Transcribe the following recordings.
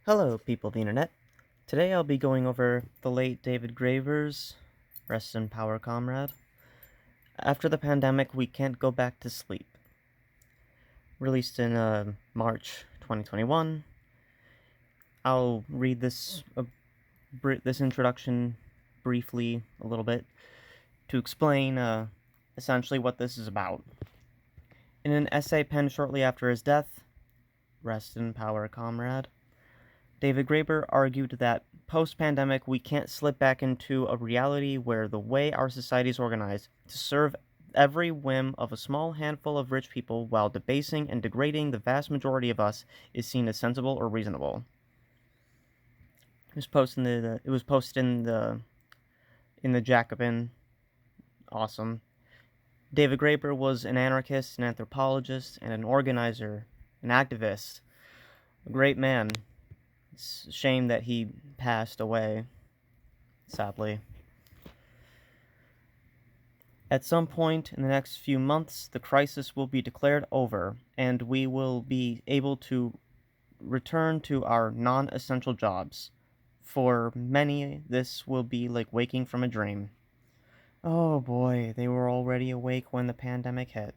Hello, people of the internet. Today I'll be going over the late David Graeber's Rest in Power Comrade. After the pandemic, we can't go back to sleep. Released in March 2021. I'll read this introduction briefly a little bit to explain essentially what this is about. In an essay penned shortly after his death, Rest in Power Comrade, David Graeber argued that post-pandemic we can't slip back into a reality where the way our society is organized to serve every whim of a small handful of rich people while debasing and degrading the vast majority of us is seen as sensible or reasonable. It was posted in the Jacobin. Awesome. David Graeber was an anarchist, an anthropologist, and an organizer, an activist. A great man. It's a shame that he passed away, sadly. At some point in the next few months, the crisis will be declared over, and we will be able to return to our non-essential jobs. For many, this will be like waking from a dream. Oh boy, they were already awake when the pandemic hit.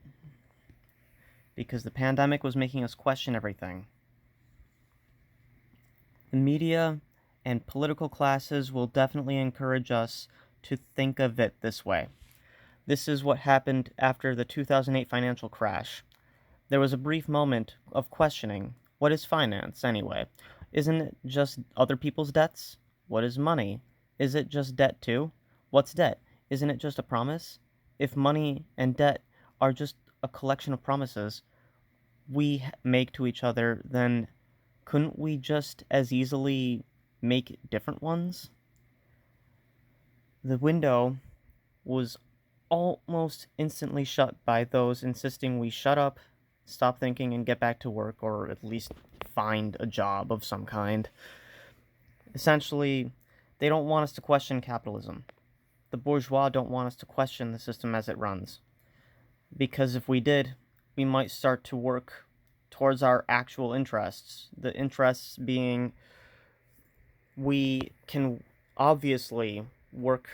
Because the pandemic was making us question everything. The media and political classes will definitely encourage us to think of it this way. This is what happened after the 2008 financial crash. There was a brief moment of questioning, what is finance anyway? Isn't it just other people's debts? What is money? Is it just debt too? What's debt? Isn't it just a promise? If money and debt are just a collection of promises we make to each other, then couldn't we just as easily make different ones? The window was almost instantly shut by those insisting we shut up, stop thinking, and get back to work, or at least find a job of some kind. Essentially, they don't want us to question capitalism. The bourgeois don't want us to question the system as it runs. Because if we did, we might start to work towards our actual interests. The interests being we can obviously work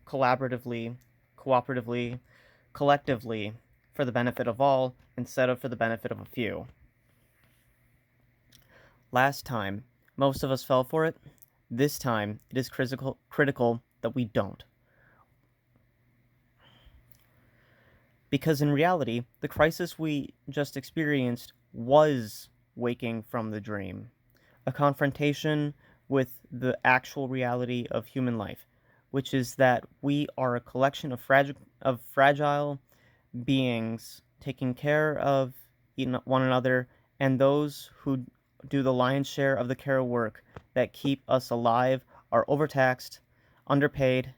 collaboratively, cooperatively, collectively for the benefit of all instead of for the benefit of a few. Last time, most of us fell for it. This time, it is critical that we don't. Because in reality, the crisis we just experienced was waking from the dream. A confrontation with the actual reality of human life, which is that we are a collection of fragile beings taking care of one another, and those who do the lion's share of the care work that keep us alive are overtaxed, underpaid,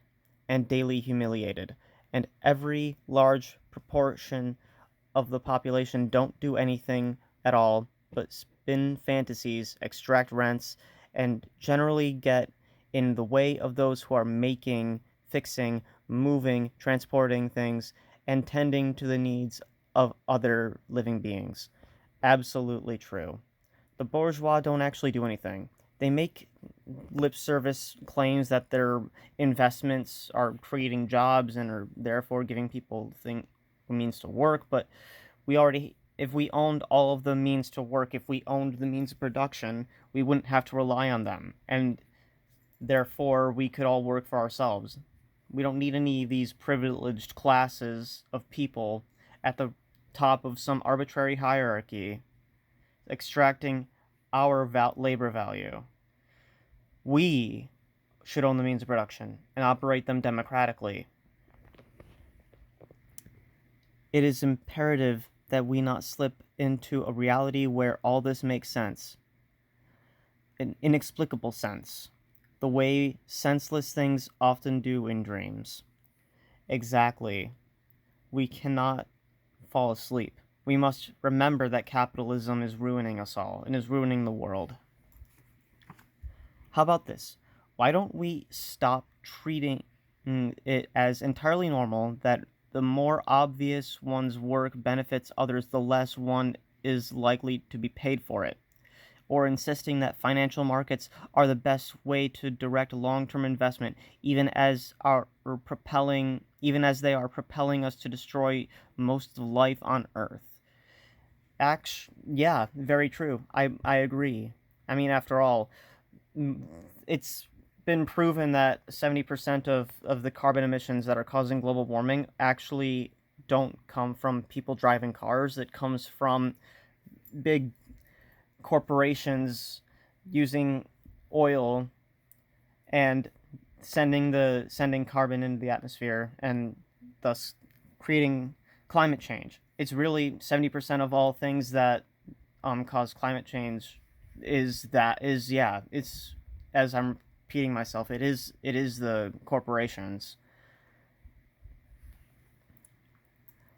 and daily humiliated. And every large proportion of the population don't do anything at all but spin fantasies, extract rents, and generally get in the way of those who are making, fixing, moving, transporting things, and tending to the needs of other living beings. Absolutely true. The bourgeois don't actually do anything. They make lip service claims that their investments are creating jobs and are therefore giving people means to work, but if we owned all of the means to work, if we owned the means of production, we wouldn't have to rely on them, and therefore we could all work for ourselves. We don't need any of these privileged classes of people at the top of some arbitrary hierarchy extracting our labor value. We should own the means of production and operate them democratically. It is imperative that we not slip into a reality where all this makes sense. An inexplicable sense. The way senseless things often do in dreams. Exactly. We cannot fall asleep. We must remember that capitalism is ruining us all and is ruining the world. How about this? Why don't we stop treating it as entirely normal that the more obvious one's work benefits others, the less one is likely to be paid for it? or insisting that financial markets are the best way to direct long-term investment, even as they are propelling us to destroy most of life on Earth. Yeah, very true. I agree. I mean, after all, it's been proven that 70% of the carbon emissions that are causing global warming actually don't come from people driving cars. It comes from big corporations using oil and sending carbon into the atmosphere and thus creating climate change. It's really 70% of all things that cause climate change it's, as I'm repeating myself, it is the corporations.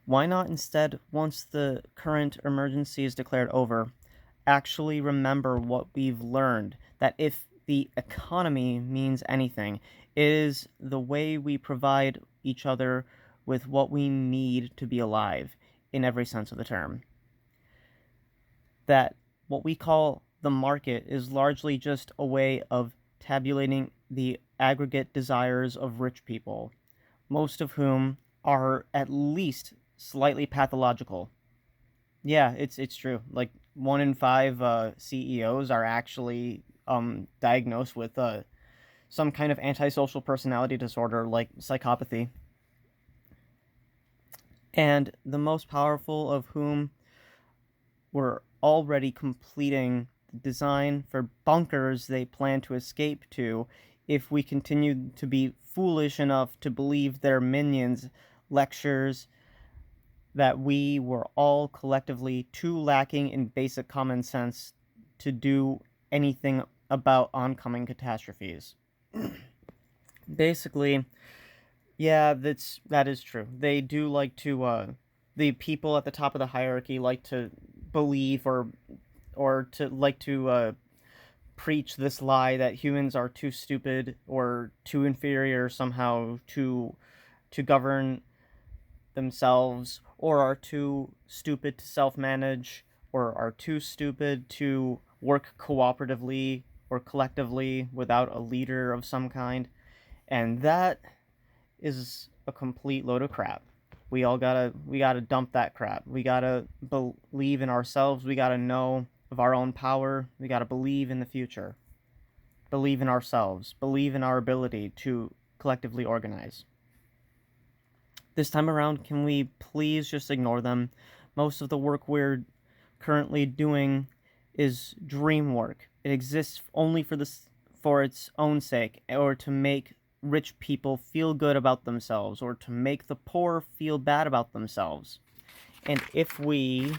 Why not instead, once the current emergency is declared over, actually remember what we've learned, that if the economy means anything, it is the way we provide each other with what we need to be alive, in every sense of the term. That what we call the market is largely just a way of tabulating the aggregate desires of rich people, most of whom are at least slightly pathological. Yeah, it's true. Like 1 in 5 CEOs are actually diagnosed with some kind of antisocial personality disorder like psychopathy. And the most powerful of whom were already completing the design for bunkers they plan to escape to if we continue to be foolish enough to believe their minions' lectures that we were all collectively too lacking in basic common sense to do anything about oncoming catastrophes. Basically, yeah, that is true. They do like to the people at the top of the hierarchy like to believe or to like to preach this lie that humans are too stupid or too inferior somehow to govern themselves, or are too stupid to self-manage, or are too stupid to work cooperatively or collectively without a leader of some kind. And that is a complete load of crap. We gotta dump that crap. We gotta believe in ourselves. We gotta know of our own power. We gotta believe in the future. Believe in ourselves. Believe in our ability to collectively organize. This time around, can we please just ignore them? Most of the work we're currently doing is dream work. It exists only for its own sake, or to make rich people feel good about themselves, or to make the poor feel bad about themselves. And if we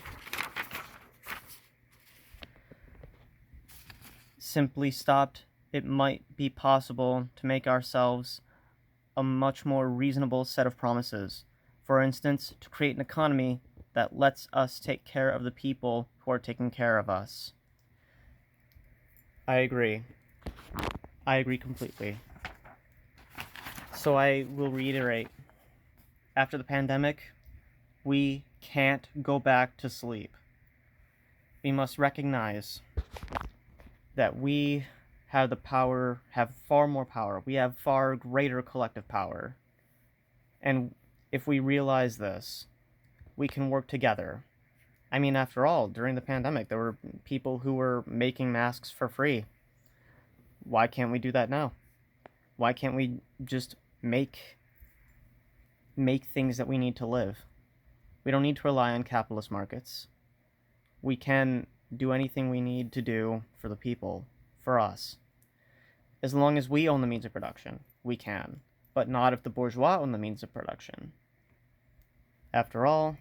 simply stopped, it might be possible to make ourselves a much more reasonable set of promises. For instance, to create an economy that lets us take care of the people who are taking care of us. I agree. I agree completely. So I will reiterate. After the pandemic, we can't go back to sleep. We must recognize that we have far more power. We have far greater collective power. And if we realize this, we can work together. I mean, after all, during the pandemic, there were people who were making masks for free. Why can't we do that now? Why can't we just make things that we need to live? We don't need to rely on capitalist markets. We can do anything we need to do for the people, for us. As long as we own the means of production, we can. But not if the bourgeois own the means of production. After all,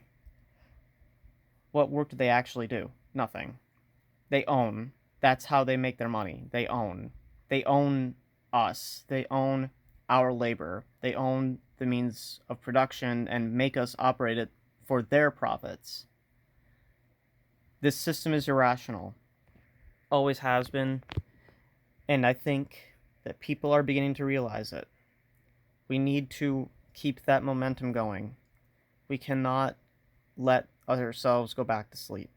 what work do they actually do? Nothing. They own. That's how they make their money. They own. They own us. They own our labor. They own the means of production and make us operate it for their profits. This system is irrational. Always has been. And I think that people are beginning to realize it. We need to keep that momentum going. We cannot let ourselves go back to sleep.